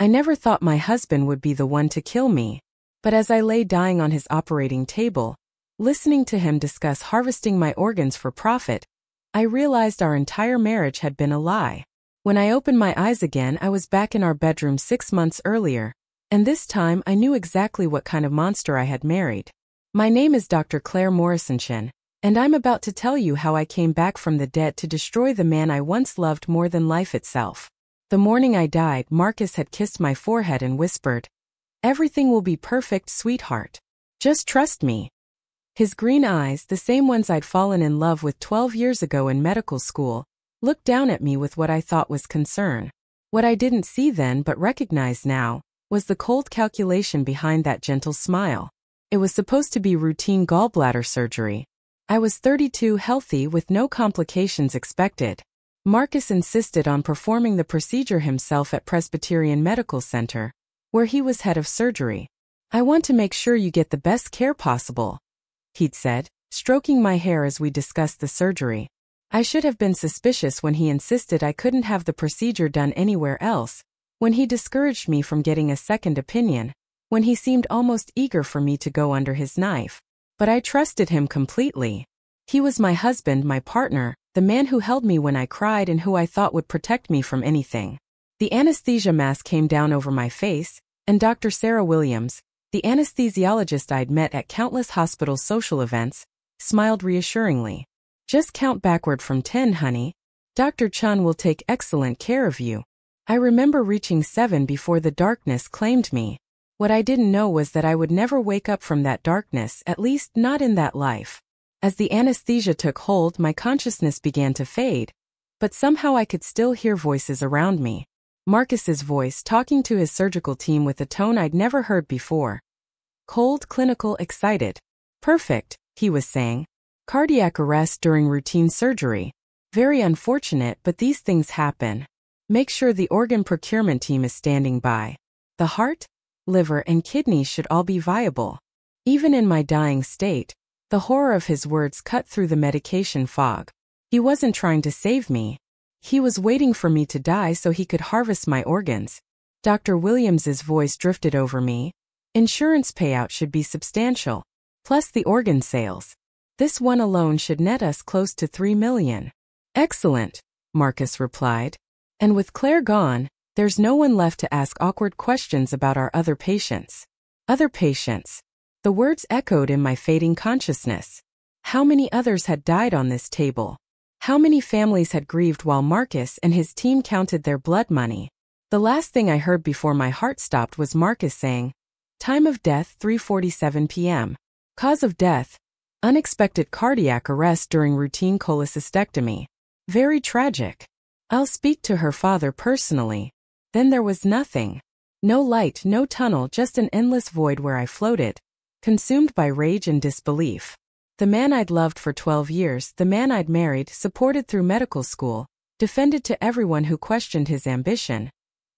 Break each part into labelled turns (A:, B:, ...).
A: I never thought my husband would be the one to kill me. But as I lay dying on his operating table, listening to him discuss harvesting my organs for profit, I realized our entire marriage had been a lie. When I opened my eyes again, I was back in our bedroom 6 months earlier, and this time I knew exactly what kind of monster I had married. My name is Dr. Claire Morrisonchen, and I'm about to tell you how I came back from the dead to destroy the man I once loved more than life itself. The morning I died, Marcus had kissed my forehead and whispered, "Everything will be perfect, sweetheart. Just trust me." His green eyes, the same ones I'd fallen in love with 12 years ago in medical school, looked down at me with what I thought was concern. What I didn't see then but recognized now was the cold calculation behind that gentle smile. It was supposed to be routine gallbladder surgery. I was 32, healthy, with no complications expected. Marcus insisted on performing the procedure himself at Presbyterian Medical Center, where he was head of surgery. "I want to make sure you get the best care possible," he'd said, stroking my hair as we discussed the surgery. I should have been suspicious when he insisted I couldn't have the procedure done anywhere else, when he discouraged me from getting a second opinion, when he seemed almost eager for me to go under his knife. But I trusted him completely. He was my husband, my partner, the man who held me when I cried and who I thought would protect me from anything. The anesthesia mask came down over my face, and Dr. Sarah Williams, the anesthesiologist I'd met at countless hospital social events, smiled reassuringly. "Just count backward from 10, honey. Dr. Chun will take excellent care of you." I remember reaching 7 before the darkness claimed me. What I didn't know was that I would never wake up from that darkness, at least not in that life. As the anesthesia took hold, my consciousness began to fade, but somehow I could still hear voices around me. Marcus's voice talking to his surgical team with a tone I'd never heard before. Cold, clinical, excited. "Perfect," he was saying. "Cardiac arrest during routine surgery. Very unfortunate, but these things happen. Make sure the organ procurement team is standing by. The heart, liver, and kidneys should all be viable." Even in my dying state, the horror of his words cut through the medication fog. He wasn't trying to save me. He was waiting for me to die so he could harvest my organs. Dr. Williams's voice drifted over me. "Insurance payout should be substantial, plus the organ sales. This one alone should net us close to 3 million. "Excellent," Marcus replied. "And with Claire gone, there's no one left to ask awkward questions about our other patients." Other patients. The words echoed in my fading consciousness. How many others had died on this table? How many families had grieved while Marcus and his team counted their blood money? The last thing I heard before my heart stopped was Marcus saying, "Time of death 3:47 p.m. Cause of death, unexpected cardiac arrest during routine cholecystectomy. Very tragic. I'll speak to her father personally." Then there was nothing. No light, no tunnel, just an endless void where I floated, consumed by rage and disbelief. The man I'd loved for 12 years, the man I'd married, supported through medical school, defended to everyone who questioned his ambition.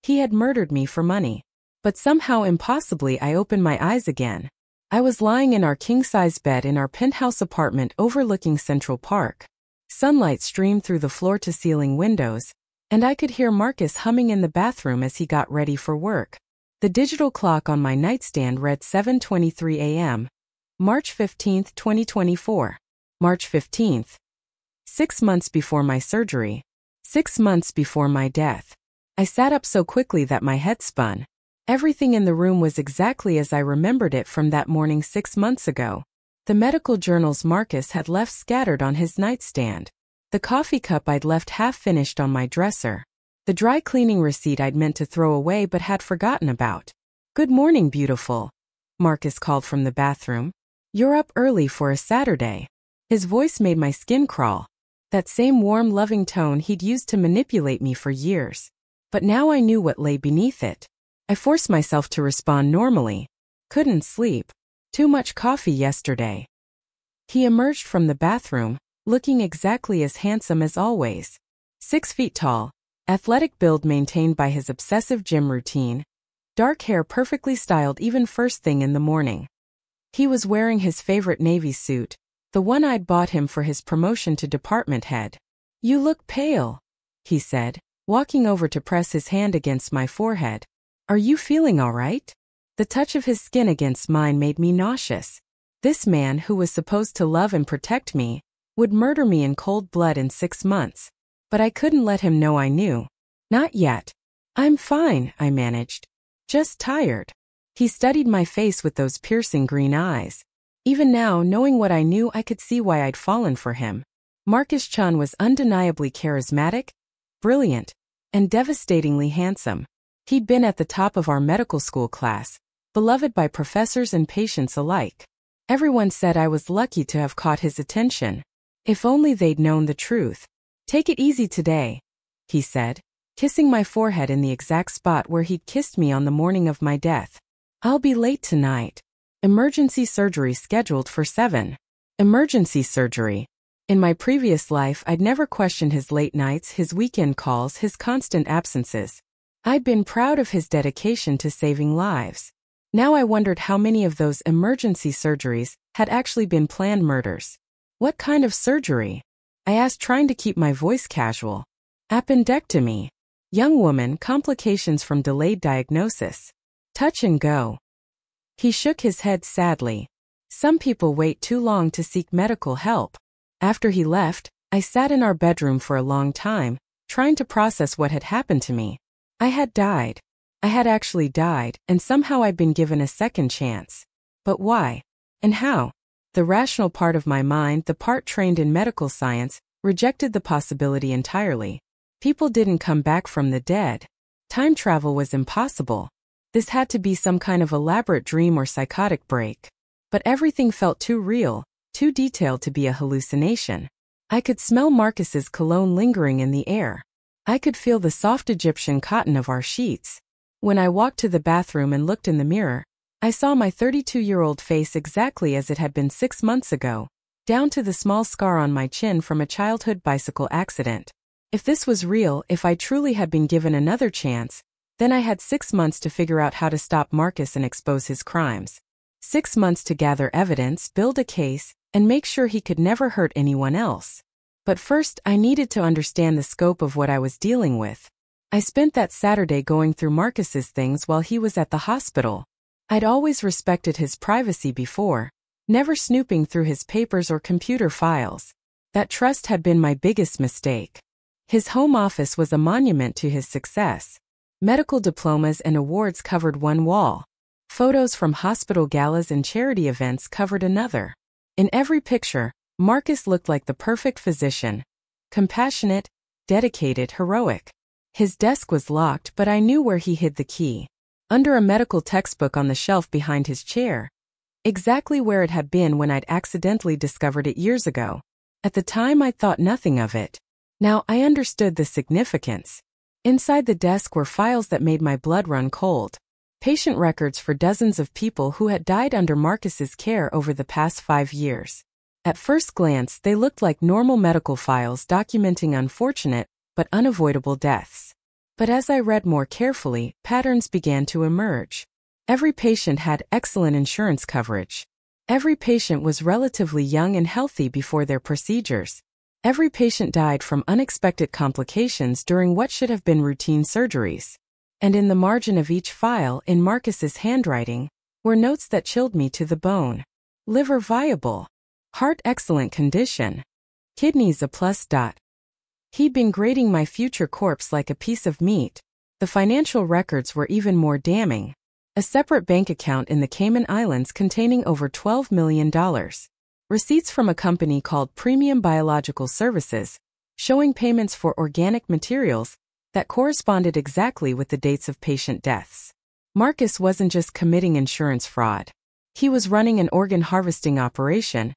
A: He had murdered me for money. But somehow impossibly I opened my eyes again. I was lying in our king-size bed in our penthouse apartment overlooking Central Park. Sunlight streamed through the floor-to-ceiling windows, and I could hear Marcus humming in the bathroom as he got ready for work. The digital clock on my nightstand read 7:23 a.m. March 15, 2024. March 15th. 6 months before my surgery. 6 months before my death. I sat up so quickly that my head spun. Everything in the room was exactly as I remembered it from that morning 6 months ago. The medical journals Marcus had left scattered on his nightstand. The coffee cup I'd left half-finished on my dresser. The dry cleaning receipt I'd meant to throw away but had forgotten about. "Good morning, beautiful," Marcus called from the bathroom. "You're up early for a Saturday." His voice made my skin crawl. That same warm, loving tone he'd used to manipulate me for years. But now I knew what lay beneath it. I forced myself to respond normally. "Couldn't sleep. Too much coffee yesterday." He emerged from the bathroom, looking exactly as handsome as always. 6 feet tall, athletic build maintained by his obsessive gym routine, dark hair perfectly styled even first thing in the morning. He was wearing his favorite navy suit, the one I'd bought him for his promotion to department head. "You look pale," he said, walking over to press his hand against my forehead. "Are you feeling all right?" The touch of his skin against mine made me nauseous. This man, who was supposed to love and protect me, would murder me in cold blood in 6 months. But I couldn't let him know I knew. "Not yet. I'm fine," I managed. "Just tired." He studied my face with those piercing green eyes. Even now, knowing what I knew, I could see why I'd fallen for him. Marcus Chun was undeniably charismatic, brilliant, and devastatingly handsome. He'd been at the top of our medical school class, beloved by professors and patients alike. Everyone said I was lucky to have caught his attention. If only they'd known the truth. "Take it easy today," he said, kissing my forehead in the exact spot where he'd kissed me on the morning of my death. "I'll be late tonight. Emergency surgery scheduled for 7. Emergency surgery. In my previous life, I'd never questioned his late nights, his weekend calls, his constant absences. I'd been proud of his dedication to saving lives. Now I wondered how many of those emergency surgeries had actually been planned murders. "What kind of surgery?" I asked, trying to keep my voice casual. "Appendectomy. Young woman, complications from delayed diagnosis. Touch and go." He shook his head sadly. "Some people wait too long to seek medical help." After he left, I sat in our bedroom for a long time, trying to process what had happened to me. I had died. I had actually died, and somehow I'd been given a second chance. But why? And how? The rational part of my mind, the part trained in medical science, rejected the possibility entirely. People didn't come back from the dead. Time travel was impossible. This had to be some kind of elaborate dream or psychotic break. But everything felt too real, too detailed to be a hallucination. I could smell Marcus's cologne lingering in the air. I could feel the soft Egyptian cotton of our sheets. When I walked to the bathroom and looked in the mirror, I saw my 32-year-old face exactly as it had been 6 months ago, down to the small scar on my chin from a childhood bicycle accident. If this was real, if I truly had been given another chance, then I had 6 months to figure out how to stop Marcus and expose his crimes. 6 months to gather evidence, build a case, and make sure he could never hurt anyone else. But first, I needed to understand the scope of what I was dealing with. I spent that Saturday going through Marcus's things while he was at the hospital. I'd always respected his privacy before, never snooping through his papers or computer files. That trust had been my biggest mistake. His home office was a monument to his success. Medical diplomas and awards covered one wall. Photos from hospital galas and charity events covered another. In every picture, Marcus looked like the perfect physician. Compassionate, dedicated, heroic. His desk was locked, but I knew where he hid the key. Under a medical textbook on the shelf behind his chair. Exactly where it had been when I'd accidentally discovered it years ago. At the time, I thought nothing of it. Now I understood the significance. Inside the desk were files that made my blood run cold. Patient records for dozens of people who had died under Marcus's care over the past 5 years. At first glance, they looked like normal medical files documenting unfortunate but unavoidable deaths. But as I read more carefully, patterns began to emerge. Every patient had excellent insurance coverage. Every patient was relatively young and healthy before their procedures. Every patient died from unexpected complications during what should have been routine surgeries. And in the margin of each file, in Marcus's handwriting, were notes that chilled me to the bone. Liver viable. Heart excellent condition. Kidneys a plus. He'd been grading my future corpse like a piece of meat. The financial records were even more damning. A separate bank account in the Cayman Islands containing over $12 million. Receipts from a company called Premium Biological Services, showing payments for organic materials that corresponded exactly with the dates of patient deaths. Marcus wasn't just committing insurance fraud. He was running an organ harvesting operation,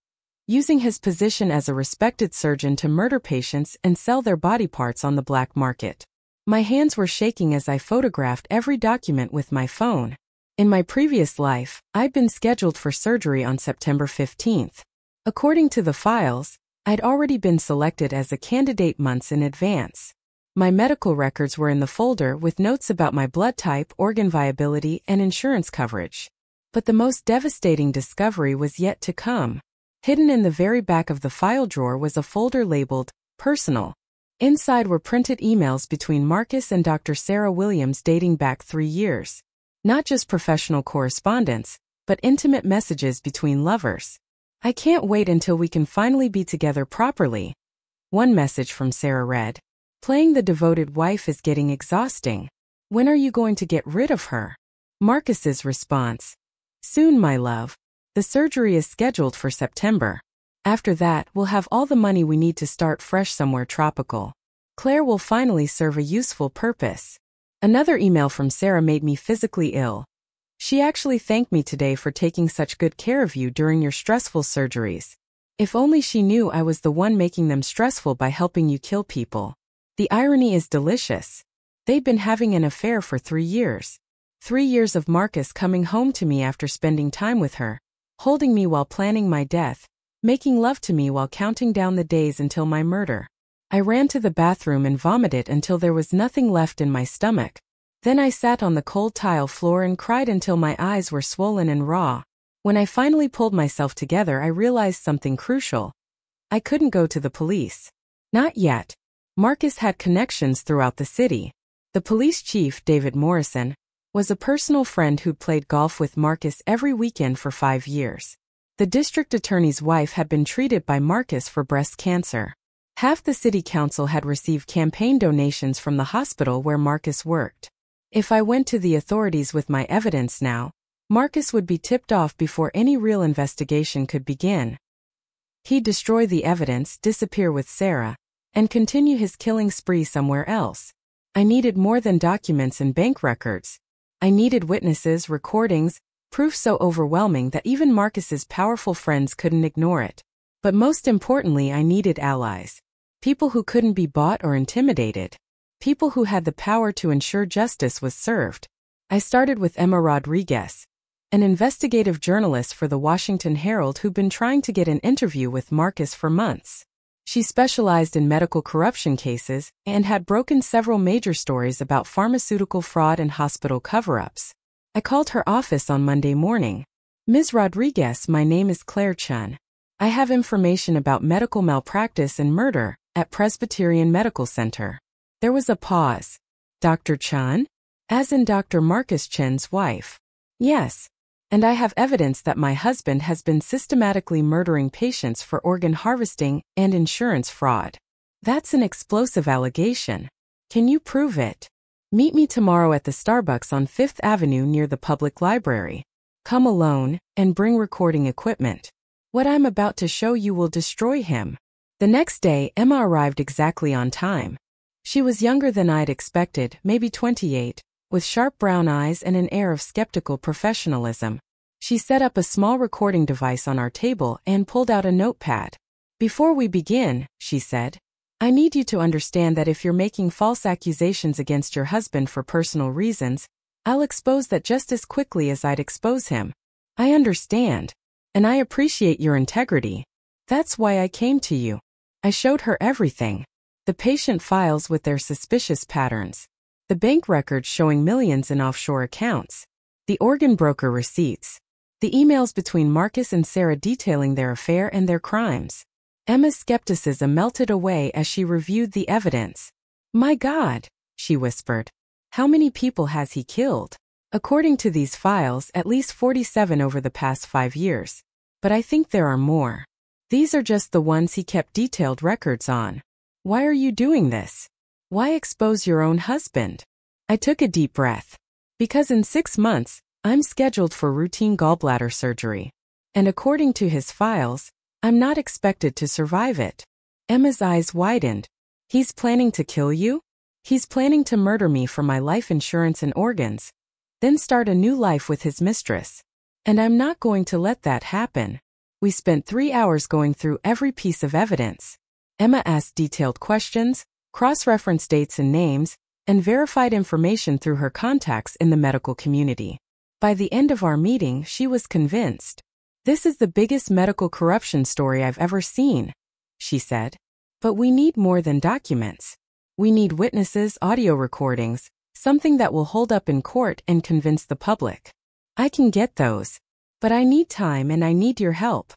A: using his position as a respected surgeon to murder patients and sell their body parts on the black market. My hands were shaking as I photographed every document with my phone. In my previous life, I'd been scheduled for surgery on September 15th. According to the files, I'd already been selected as a candidate months in advance. My medical records were in the folder with notes about my blood type, organ viability, and insurance coverage. But the most devastating discovery was yet to come. Hidden in the very back of the file drawer was a folder labeled Personal. Inside were printed emails between Marcus and Dr. Sarah Williams dating back 3 years. Not just professional correspondence, but intimate messages between lovers. "I can't wait until we can finally be together properly." One message from Sarah read, "Playing the devoted wife is getting exhausting. When are you going to get rid of her?" Marcus's response, "Soon, my love. The surgery is scheduled for September. After that, we'll have all the money we need to start fresh somewhere tropical. Claire will finally serve a useful purpose." Another email from Sarah made me physically ill. "She actually thanked me today for taking such good care of you during your stressful surgeries. If only she knew I was the one making them stressful by helping you kill people. The irony is delicious. They'd been having an affair for 3 years. 3 years of Marcus coming home to me after spending time with her, holding me while planning my death, making love to me while counting down the days until my murder. I ran to the bathroom and vomited until there was nothing left in my stomach. Then I sat on the cold tile floor and cried until my eyes were swollen and raw. When I finally pulled myself together, I realized something crucial. I couldn't go to the police. Not yet. Marcus had connections throughout the city. The police chief, David Morrison, was a personal friend who'd played golf with Marcus every weekend for 5 years. The district attorney's wife had been treated by Marcus for breast cancer. Half the city council had received campaign donations from the hospital where Marcus worked. If I went to the authorities with my evidence now, Marcus would be tipped off before any real investigation could begin. He'd destroy the evidence, disappear with Sarah, and continue his killing spree somewhere else. I needed more than documents and bank records. I needed witnesses, recordings, proof so overwhelming that even Marcus's powerful friends couldn't ignore it. But most importantly, I needed allies. People who couldn't be bought or intimidated. People who had the power to ensure justice was served. I started with Emma Rodriguez, an investigative journalist for the Washington Herald who'd been trying to get an interview with Marcus for months. She specialized in medical corruption cases and had broken several major stories about pharmaceutical fraud and hospital cover-ups. I called her office on Monday morning. "Ms. Rodriguez, my name is Claire Chun. I have information about medical malpractice and murder at Presbyterian Medical Center." There was a pause. "Dr. Chun?" "As in Dr. Marcus Chen's wife." "Yes. And I have evidence that my husband has been systematically murdering patients for organ harvesting and insurance fraud." "That's an explosive allegation. Can you prove it?" "Meet me tomorrow at the Starbucks on 5th Avenue near the public library. Come alone, and bring recording equipment. What I'm about to show you will destroy him." The next day, Emma arrived exactly on time. She was younger than I'd expected, maybe 28, with sharp brown eyes and an air of skeptical professionalism. She set up a small recording device on our table and pulled out a notepad. "Before we begin," she said, "I need you to understand that if you're making false accusations against your husband for personal reasons, I'll expose that just as quickly as I'd expose him. I understand. And I appreciate your integrity. That's why I came to you." I showed her everything. The patient files with their suspicious patterns. The bank records showing millions in offshore accounts. The organ broker receipts. The emails between Marcus and Sarah detailing their affair and their crimes. Emma's skepticism melted away as she reviewed the evidence. "My God," she whispered. "How many people has he killed?" "According to these files, at least 47 over the past 5 years. But I think there are more. These are just the ones he kept detailed records on. Why are you doing this? Why expose your own husband?" I took a deep breath. "Because in 6 months, I'm scheduled for routine gallbladder surgery. And according to his files, I'm not expected to survive it." Emma's eyes widened. "He's planning to kill you? He's planning to murder me for my life insurance and organs, then start a new life with his mistress. And I'm not going to let that happen." We spent 3 hours going through every piece of evidence. Emma asked detailed questions, cross-referenced dates and names, and verified information through her contacts in the medical community. By the end of our meeting, she was convinced. "This is the biggest medical corruption story I've ever seen," she said. "But we need more than documents. We need witnesses, audio recordings, something that will hold up in court and convince the public. I can get those. But I need time and I need your help."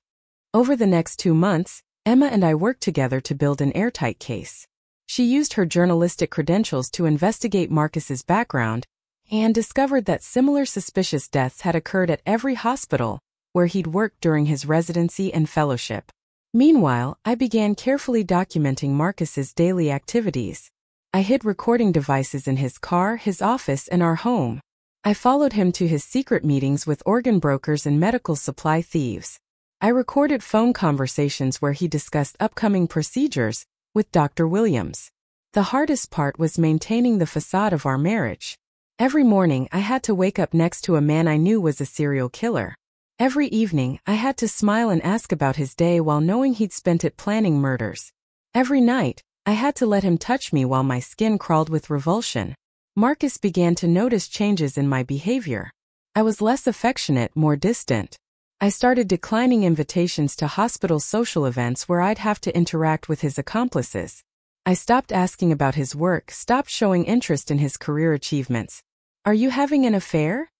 A: Over the next 2 months, Emma and I worked together to build an airtight case. She used her journalistic credentials to investigate Marcus's background and discovered that similar suspicious deaths had occurred at every hospital where he'd worked during his residency and fellowship. Meanwhile, I began carefully documenting Marcus's daily activities. I hid recording devices in his car, his office, and our home. I followed him to his secret meetings with organ brokers and medical supply thieves. I recorded phone conversations where he discussed upcoming procedures with Dr. Williams. The hardest part was maintaining the facade of our marriage. Every morning I had to wake up next to a man I knew was a serial killer. Every evening I had to smile and ask about his day while knowing he'd spent it planning murders. Every night, I had to let him touch me while my skin crawled with revulsion. Marcus began to notice changes in my behavior. I was less affectionate, more distant. I started declining invitations to hospital social events where I'd have to interact with his accomplices. I stopped asking about his work, stopped showing interest in his career achievements. "Are you having an affair?"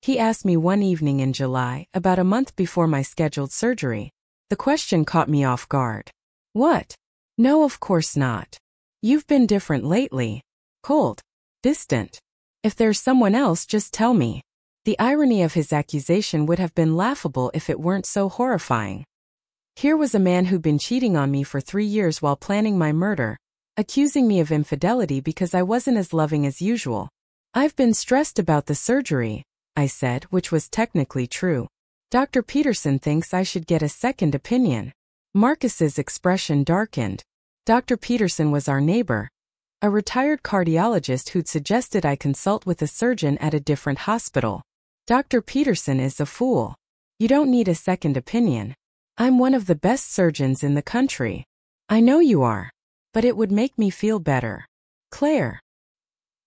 A: he asked me one evening in July, about a month before my scheduled surgery. The question caught me off guard. "What?" "No, of course not. You've been different lately. Cold. Distant. If there's someone else, just tell me." The irony of his accusation would have been laughable if it weren't so horrifying. Here was a man who'd been cheating on me for 3 years while planning my murder, accusing me of infidelity because I wasn't as loving as usual. "I've been stressed about the surgery," I said, which was technically true. "Dr. Peterson thinks I should get a second opinion." Marcus's expression darkened. Dr. Peterson was our neighbor, a retired cardiologist who'd suggested I consult with a surgeon at a different hospital. "Dr. Peterson is a fool. You don't need a second opinion. I'm one of the best surgeons in the country." "I know you are. But it would make me feel better. Claire."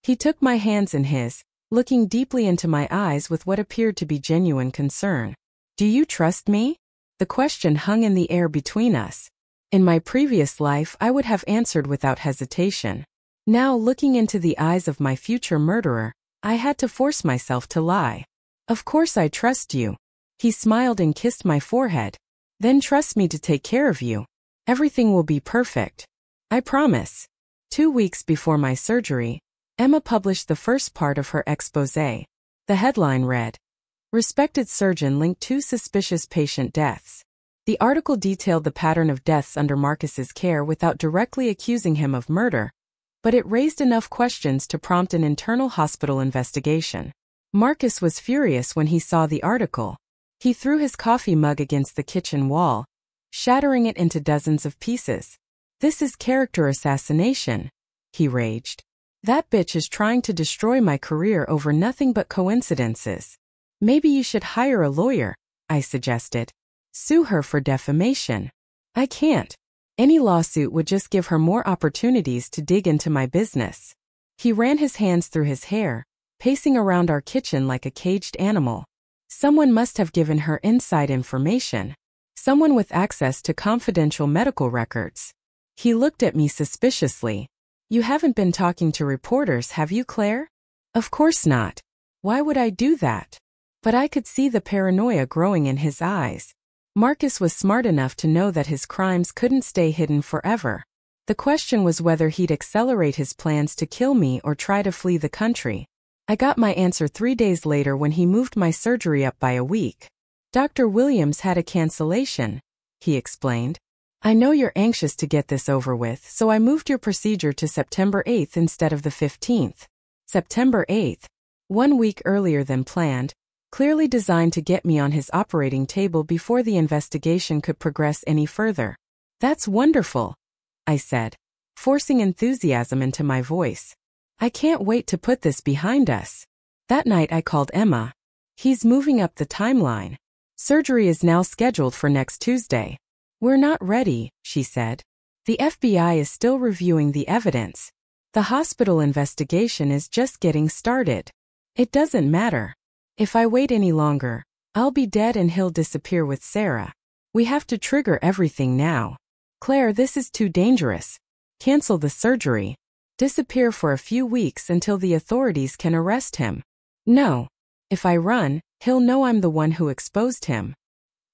A: He took my hands in his, looking deeply into my eyes with what appeared to be genuine concern. "Do you trust me?" The question hung in the air between us. In my previous life, I would have answered without hesitation. Now, looking into the eyes of my future murderer, I had to force myself to lie. "Of course I trust you." He smiled and kissed my forehead. "Then trust me to take care of you. Everything will be perfect. I promise." 2 weeks before my surgery, Emma published the first part of her exposé. The headline read, "Respected surgeon linked 2 suspicious patient deaths." The article detailed the pattern of deaths under Marcus's care without directly accusing him of murder, but it raised enough questions to prompt an internal hospital investigation. Marcus was furious when he saw the article. He threw his coffee mug against the kitchen wall, shattering it into dozens of pieces. "This is character assassination," he raged. "That bitch is trying to destroy my career over nothing but coincidences." "Maybe you should hire a lawyer," I suggested. "Sue her for defamation." "I can't. Any lawsuit would just give her more opportunities to dig into my business." He ran his hands through his hair, pacing around our kitchen like a caged animal. "Someone must have given her inside information. Someone with access to confidential medical records." He looked at me suspiciously. "You haven't been talking to reporters, have you, Claire?" "Of course not. Why would I do that?" But I could see the paranoia growing in his eyes. Marcus was smart enough to know that his crimes couldn't stay hidden forever. The question was whether he'd accelerate his plans to kill me or try to flee the country. I got my answer 3 days later when he moved my surgery up by a week. "Dr. Williams had a cancellation," he explained. "I know you're anxious to get this over with, so I moved your procedure to September 8th instead of the 15th. September 8th. 1 week earlier than planned, clearly designed to get me on his operating table before the investigation could progress any further." "That's wonderful," I said, forcing enthusiasm into my voice. "I can't wait to put this behind us." That night I called Emma. "He's moving up the timeline. Surgery is now scheduled for next Tuesday." "We're not ready," she said. "The FBI is still reviewing the evidence. The hospital investigation is just getting started. It doesn't matter. If I wait any longer, I'll be dead and he'll disappear with Sarah. We have to trigger everything now. Claire, this is too dangerous. Cancel the surgery. Disappear for a few weeks until the authorities can arrest him." "No. If I run, he'll know I'm the one who exposed him.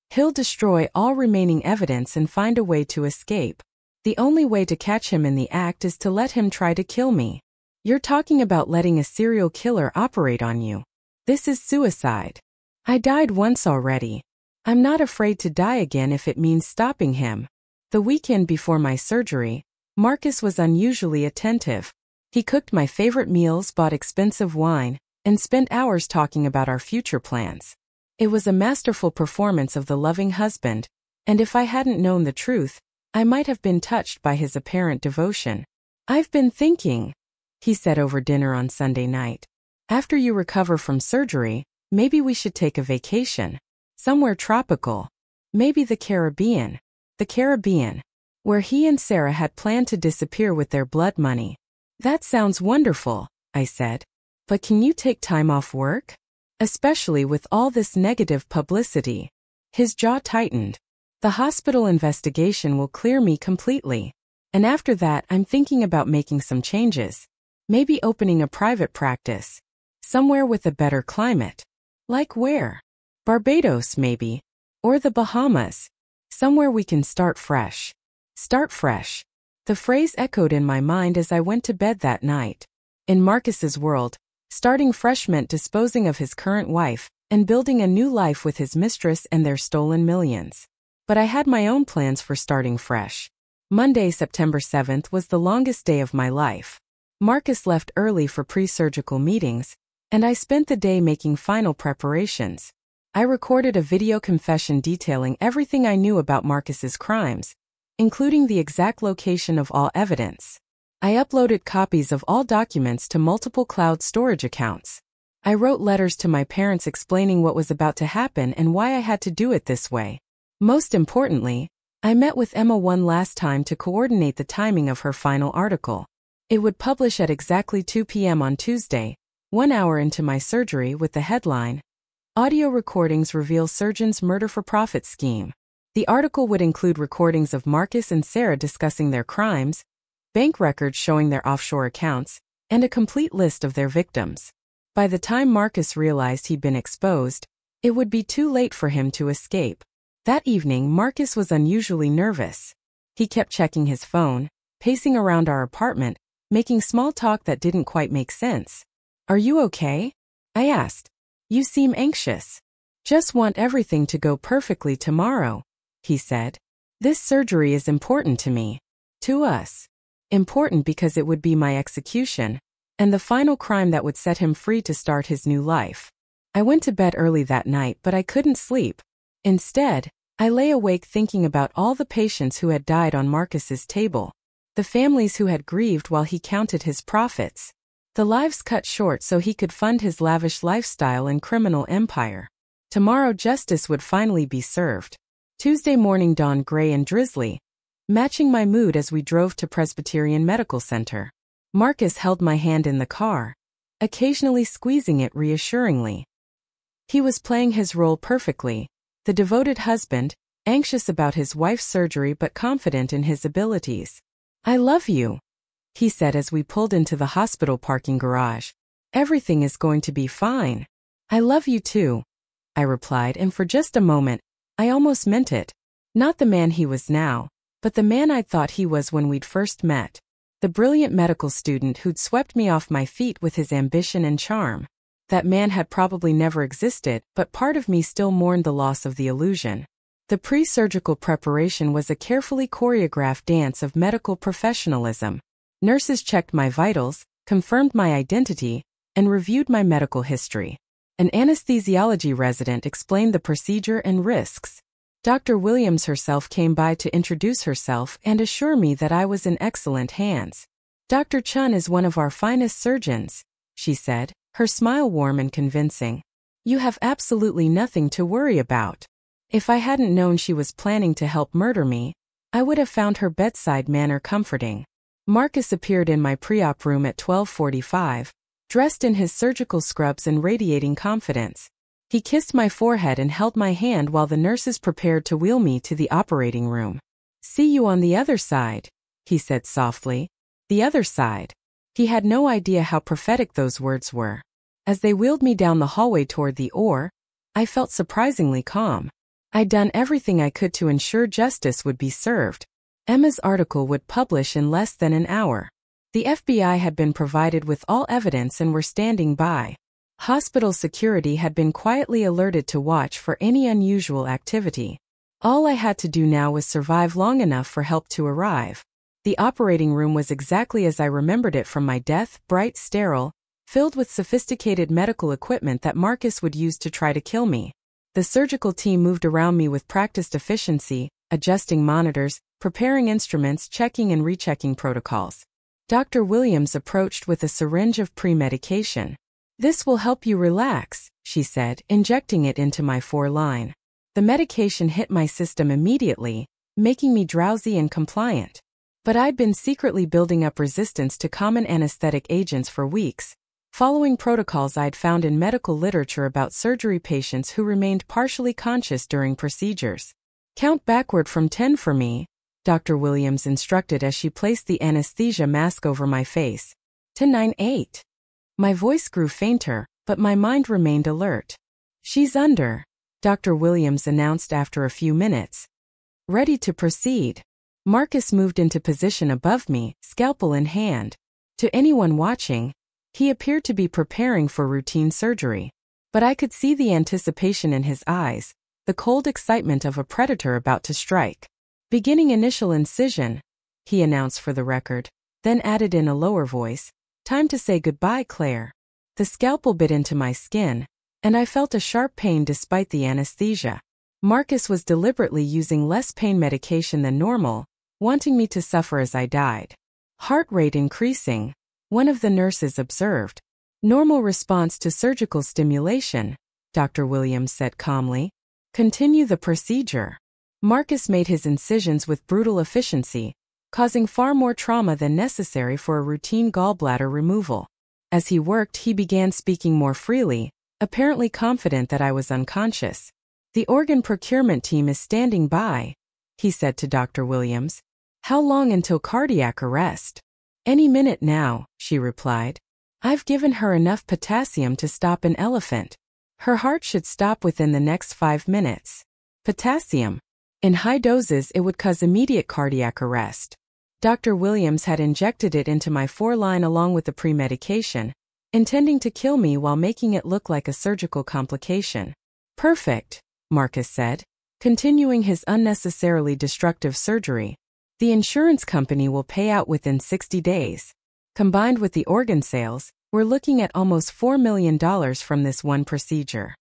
A: He'll destroy all remaining evidence and find a way to escape." The only way to catch him in the act is to let him try to kill me. You're talking about letting a serial killer operate on you. This is suicide. I died once already. I'm not afraid to die again if it means stopping him. The weekend before my surgery, Marcus was unusually attentive. He cooked my favorite meals, bought expensive wine, and spent hours talking about our future plans. It was a masterful performance of the loving husband, and if I hadn't known the truth, I might have been touched by his apparent devotion. I've been thinking, he said over dinner on Sunday night. After you recover from surgery, maybe we should take a vacation. Somewhere tropical. Maybe the Caribbean. The Caribbean. Where he and Sarah had planned to disappear with their blood money. That sounds wonderful, I said. But can you take time off work? Especially with all this negative publicity. His jaw tightened. The hospital investigation will clear me completely. And after that, I'm thinking about making some changes. Maybe opening a private practice. Somewhere with a better climate. Like where? Barbados, maybe. Or the Bahamas. Somewhere we can start fresh. Start fresh. The phrase echoed in my mind as I went to bed that night. In Marcus's world, starting fresh meant disposing of his current wife and building a new life with his mistress and their stolen millions. But I had my own plans for starting fresh. Monday, September 7th was the longest day of my life. Marcus left early for pre-surgical meetings, and I spent the day making final preparations. I recorded a video confession detailing everything I knew about Marcus's crimes, including the exact location of all evidence. I uploaded copies of all documents to multiple cloud storage accounts. I wrote letters to my parents explaining what was about to happen and why I had to do it this way. Most importantly, I met with Emma one last time to coordinate the timing of her final article. It would publish at exactly 2 p.m. on Tuesday, 1 hour into my surgery, with the headline, Audio Recordings Reveal Surgeon's Murder-for-Profit Scheme. The article would include recordings of Marcus and Sarah discussing their crimes, bank records showing their offshore accounts, and a complete list of their victims. By the time Marcus realized he'd been exposed, it would be too late for him to escape. That evening, Marcus was unusually nervous. He kept checking his phone, pacing around our apartment, making small talk that didn't quite make sense. Are you okay? I asked. You seem anxious. Just want everything to go perfectly tomorrow, he said. This surgery is important to me. To us. Important because it would be my execution, and the final crime that would set him free to start his new life. I went to bed early that night, but I couldn't sleep. Instead, I lay awake thinking about all the patients who had died on Marcus's table, the families who had grieved while he counted his profits, the lives cut short so he could fund his lavish lifestyle and criminal empire. Tomorrow justice would finally be served. Tuesday morning dawned gray and drizzly, matching my mood as we drove to Presbyterian Medical Center. Marcus held my hand in the car, occasionally squeezing it reassuringly. He was playing his role perfectly, the devoted husband, anxious about his wife's surgery but confident in his abilities. I love you, he said as we pulled into the hospital parking garage. Everything is going to be fine. I love you too, I replied, and for just a moment, I almost meant it. Not the man he was now, but the man I'd thought he was when we'd first met. The brilliant medical student who'd swept me off my feet with his ambition and charm. That man had probably never existed, but part of me still mourned the loss of the illusion. The pre-surgical preparation was a carefully choreographed dance of medical professionalism. Nurses checked my vitals, confirmed my identity, and reviewed my medical history. An anesthesiology resident explained the procedure and risks. Dr. Williams herself came by to introduce herself and assure me that I was in excellent hands. Dr. Chun is one of our finest surgeons, she said, her smile warm and convincing. You have absolutely nothing to worry about. If I hadn't known she was planning to help murder me, I would have found her bedside manner comforting. Marcus appeared in my pre-op room at 12:45, dressed in his surgical scrubs and radiating confidence. He kissed my forehead and held my hand while the nurses prepared to wheel me to the operating room. See you on the other side, he said softly. The other side. He had no idea how prophetic those words were. As they wheeled me down the hallway toward the OR, I felt surprisingly calm. I'd done everything I could to ensure justice would be served. Emma's article would publish in less than an hour. The FBI had been provided with all evidence and were standing by. Hospital security had been quietly alerted to watch for any unusual activity. All I had to do now was survive long enough for help to arrive. The operating room was exactly as I remembered it from my death, bright, sterile, filled with sophisticated medical equipment that Marcus would use to try to kill me. The surgical team moved around me with practiced efficiency, adjusting monitors, preparing instruments, checking and rechecking protocols. Dr. Williams approached with a syringe of pre-medication. "This will help you relax," she said, injecting it into my foreline. The medication hit my system immediately, making me drowsy and compliant. But I'd been secretly building up resistance to common anesthetic agents for weeks, following protocols I'd found in medical literature about surgery patients who remained partially conscious during procedures. "Count backward from 10 for me," Dr. Williams instructed as she placed the anesthesia mask over my face. 10, 9, 8. My voice grew fainter, but my mind remained alert. "She's under," Dr. Williams announced after a few minutes. "Ready to proceed." Marcus moved into position above me, scalpel in hand. To anyone watching, he appeared to be preparing for routine surgery. But I could see the anticipation in his eyes, the cold excitement of a predator about to strike. "Beginning initial incision," he announced for the record, then added in a lower voice, "Time to say goodbye, Claire." The scalpel bit into my skin, and I felt a sharp pain despite the anesthesia. Marcus was deliberately using less pain medication than normal, wanting me to suffer as I died. Heart rate increasing, one of the nurses observed. "Normal response to surgical stimulation," Dr. Williams said calmly. "Continue the procedure." Marcus made his incisions with brutal efficiency, causing far more trauma than necessary for a routine gallbladder removal. As he worked, he began speaking more freely, apparently confident that I was unconscious. "The organ procurement team is standing by," he said to Dr. Williams. "How long until cardiac arrest?" "Any minute now," she replied. "I've given her enough potassium to stop an elephant. Her heart should stop within the next 5 minutes. Potassium. In high doses, it would cause immediate cardiac arrest." Dr. Williams had injected it into my foreline along with the pre-medication, intending to kill me while making it look like a surgical complication. "Perfect," Marcus said, continuing his unnecessarily destructive surgery. "The insurance company will pay out within 60 days. Combined with the organ sales, we're looking at almost $4 million from this one procedure.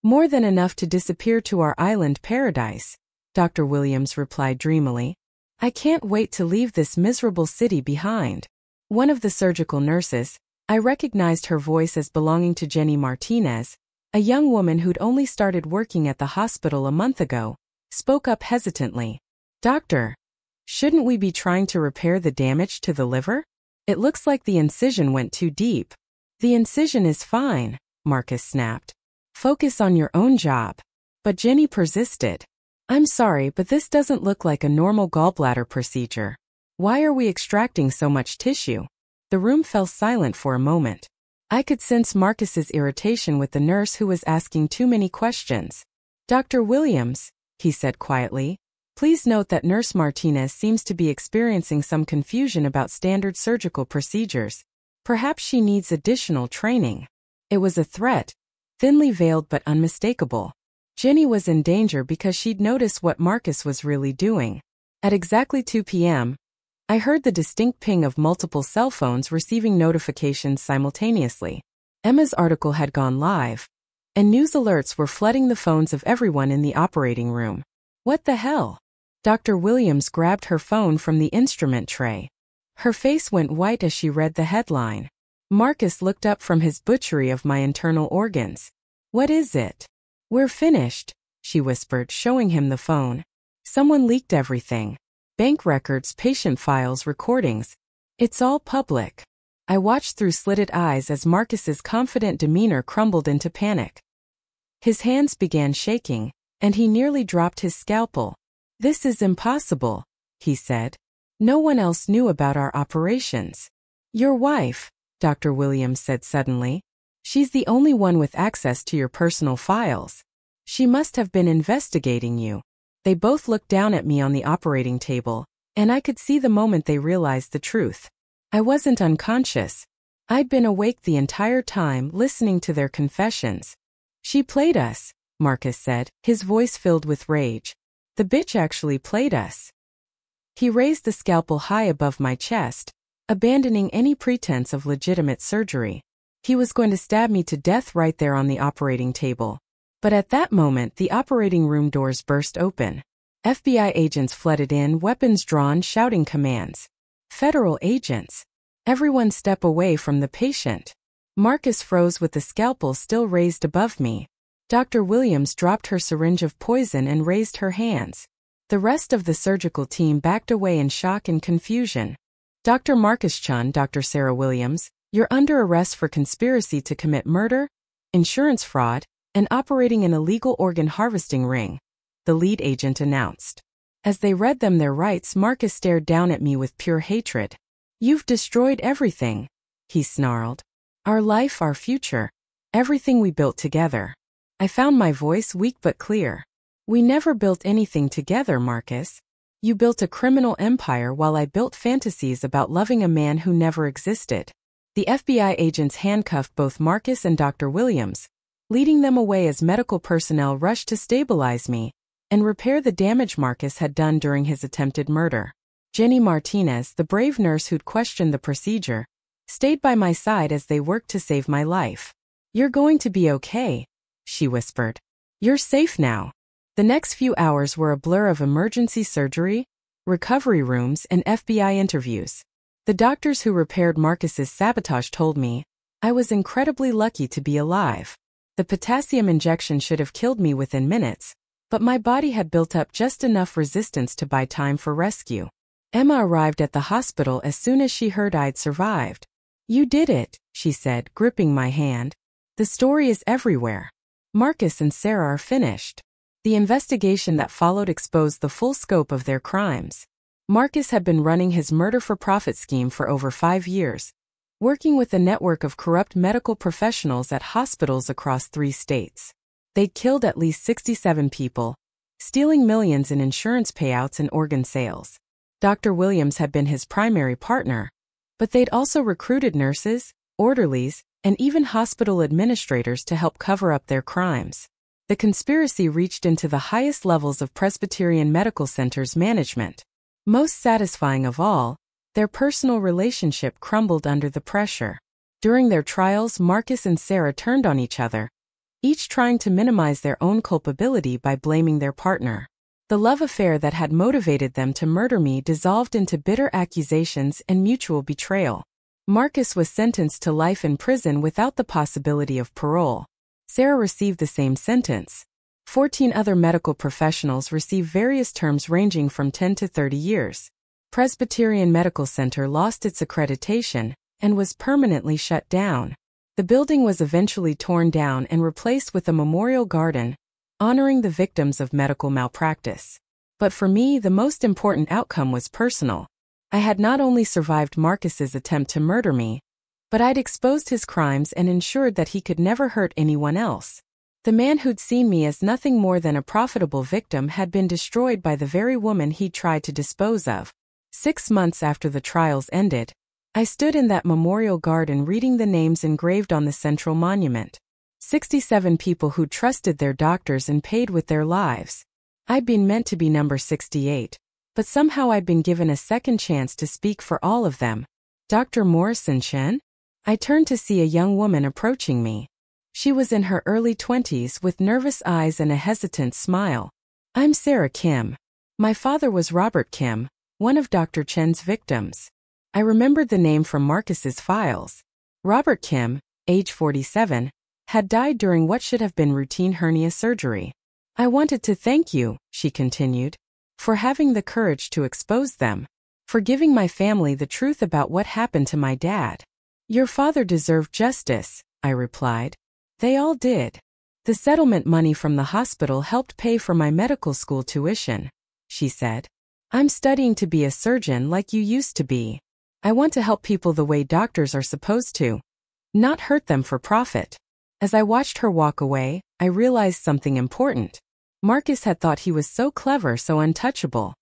A: More than enough to disappear to our island paradise," Dr. Williams replied dreamily. "I can't wait to leave this miserable city behind." One of the surgical nurses, I recognized her voice as belonging to Jenny Martinez, a young woman who'd only started working at the hospital a month ago, spoke up hesitantly. "Doctor, shouldn't we be trying to repair the damage to the liver? It looks like the incision went too deep." "The incision is fine," Marcus snapped. "Focus on your own job." But Jenny persisted. "I'm sorry, but this doesn't look like a normal gallbladder procedure. Why are we extracting so much tissue?" The room fell silent for a moment. I could sense Marcus's irritation with the nurse who was asking too many questions. "Dr. Williams," he said quietly, "please note that Nurse Martinez seems to be experiencing some confusion about standard surgical procedures. Perhaps she needs additional training." It was a threat, thinly veiled but unmistakable. Jenny was in danger because she'd noticed what Marcus was really doing. At exactly 2 p.m., I heard the distinct ping of multiple cell phones receiving notifications simultaneously. Emma's article had gone live, and news alerts were flooding the phones of everyone in the operating room. "What the hell?" Dr. Williams grabbed her phone from the instrument tray. Her face went white as she read the headline. Marcus looked up from his butchery of my internal organs. "What is it?" "We're finished," she whispered, showing him the phone. "Someone leaked everything. Bank records, patient files, recordings. It's all public." I watched through slitted eyes as Marcus's confident demeanor crumbled into panic. His hands began shaking, and he nearly dropped his scalpel. "This is impossible," he said. "No one else knew about our operations." "Your wife," Dr. Williams said suddenly. "She's the only one with access to your personal files. She must have been investigating you." They both looked down at me on the operating table, And I could see the moment they realized the truth. I wasn't unconscious. I'd been awake the entire time listening to their confessions. She played us, Marcus said, his voice filled with rage. The bitch actually played us. He raised the scalpel high above my chest, abandoning any pretense of legitimate surgery. He was going to stab me to death right there on the operating table. But at that moment, the operating room doors burst open. FBI agents flooded in, weapons drawn, shouting commands. Federal agents. Everyone step away from the patient. Marcus froze with the scalpel still raised above me. Dr. Williams dropped her syringe of poison and raised her hands. The rest of the surgical team backed away in shock and confusion. Dr. Marcus Chun, Dr. Sarah Williams, you're under arrest for conspiracy to commit murder, insurance fraud, and operating an illegal organ harvesting ring, the lead agent announced. As they read them their rights, Marcus stared down at me with pure hatred. You've destroyed everything, he snarled. Our life, our future, everything we built together. I found my voice weak but clear. We never built anything together, Marcus. You built a criminal empire while I built fantasies about loving a man who never existed. The FBI agents handcuffed both Marcus and Dr. Williams, leading them away as medical personnel rushed to stabilize me and repair the damage Marcus had done during his attempted murder. Jenny Martinez, the brave nurse who'd questioned the procedure, stayed by my side as they worked to save my life. You're going to be okay, she whispered. You're safe now. The next few hours were a blur of emergency surgery, recovery rooms, and FBI interviews. The doctors who repaired Marcus's sabotage told me I was incredibly lucky to be alive. The potassium injection should have killed me within minutes, but my body had built up just enough resistance to buy time for rescue. Emma arrived at the hospital as soon as she heard I'd survived. You did it, she said, gripping my hand. The story is everywhere. Marcus and Sarah are finished. The investigation that followed exposed the full scope of their crimes. Marcus had been running his murder-for-profit scheme for over 5 years, working with a network of corrupt medical professionals at hospitals across 3 states. They'd killed at least 67 people, stealing millions in insurance payouts and organ sales. Dr. Williams had been his primary partner, but they'd also recruited nurses, orderlies, and even hospital administrators to help cover up their crimes. The conspiracy reached into the highest levels of Presbyterian Medical Center's management. Most satisfying of all, their personal relationship crumbled under the pressure. During their trials, Marcus and Sarah turned on each other, each trying to minimize their own culpability by blaming their partner. The love affair that had motivated them to murder me dissolved into bitter accusations and mutual betrayal. Marcus was sentenced to life in prison without the possibility of parole. Sarah received the same sentence. 14 other medical professionals received various terms ranging from 10 to 30 years. Presbyterian Medical Center lost its accreditation and was permanently shut down. The building was eventually torn down and replaced with a memorial garden, honoring the victims of medical malpractice. But for me, the most important outcome was personal. I had not only survived Marcus's attempt to murder me, but I'd exposed his crimes and ensured that he could never hurt anyone else. The man who'd seen me as nothing more than a profitable victim had been destroyed by the very woman he'd tried to dispose of. 6 months after the trials ended, I stood in that memorial garden reading the names engraved on the central monument. 67 people who trusted their doctors and paid with their lives. I'd been meant to be number 68, but somehow I'd been given a second chance to speak for all of them. Dr. Morrison Chen? I turned to see a young woman approaching me. She was in her early 20s with nervous eyes and a hesitant smile. I'm Sarah Kim. My father was Robert Kim, one of Dr. Chen's victims. I remembered the name from Marcus's files. Robert Kim, age 47, had died during what should have been routine hernia surgery. I wanted to thank you, she continued, for having the courage to expose them, for giving my family the truth about what happened to my dad. Your father deserved justice, I replied. They all did. The settlement money from the hospital helped pay for my medical school tuition, she said. I'm studying to be a surgeon like you used to be. I want to help people the way doctors are supposed to, not hurt them for profit. As I watched her walk away, I realized something important. Marcus had thought he was so clever, so untouchable.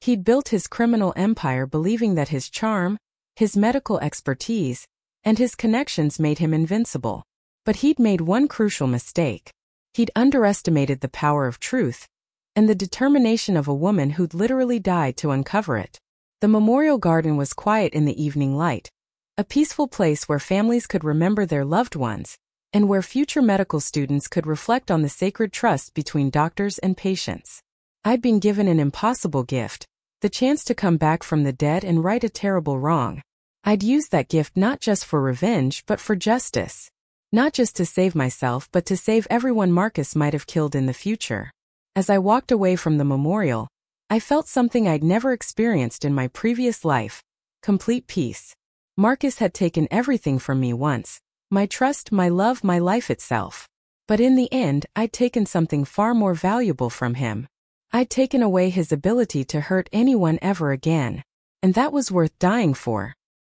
A: He'd built his criminal empire believing that his charm, his medical expertise, and his connections made him invincible. But he'd made one crucial mistake. He'd underestimated the power of truth and the determination of a woman who'd literally died to uncover it. The memorial garden was quiet in the evening light, a peaceful place where families could remember their loved ones, and where future medical students could reflect on the sacred trust between doctors and patients. I'd been given an impossible gift, the chance to come back from the dead and right a terrible wrong. I'd use that gift not just for revenge but for justice. Not just to save myself but to save everyone Marcus might have killed in the future. As I walked away from the memorial, I felt something I'd never experienced in my previous life: complete peace. Marcus had taken everything from me once: my trust, my love, my life itself. But in the end, I'd taken something far more valuable from him. I'd taken away his ability to hurt anyone ever again. And that was worth dying for.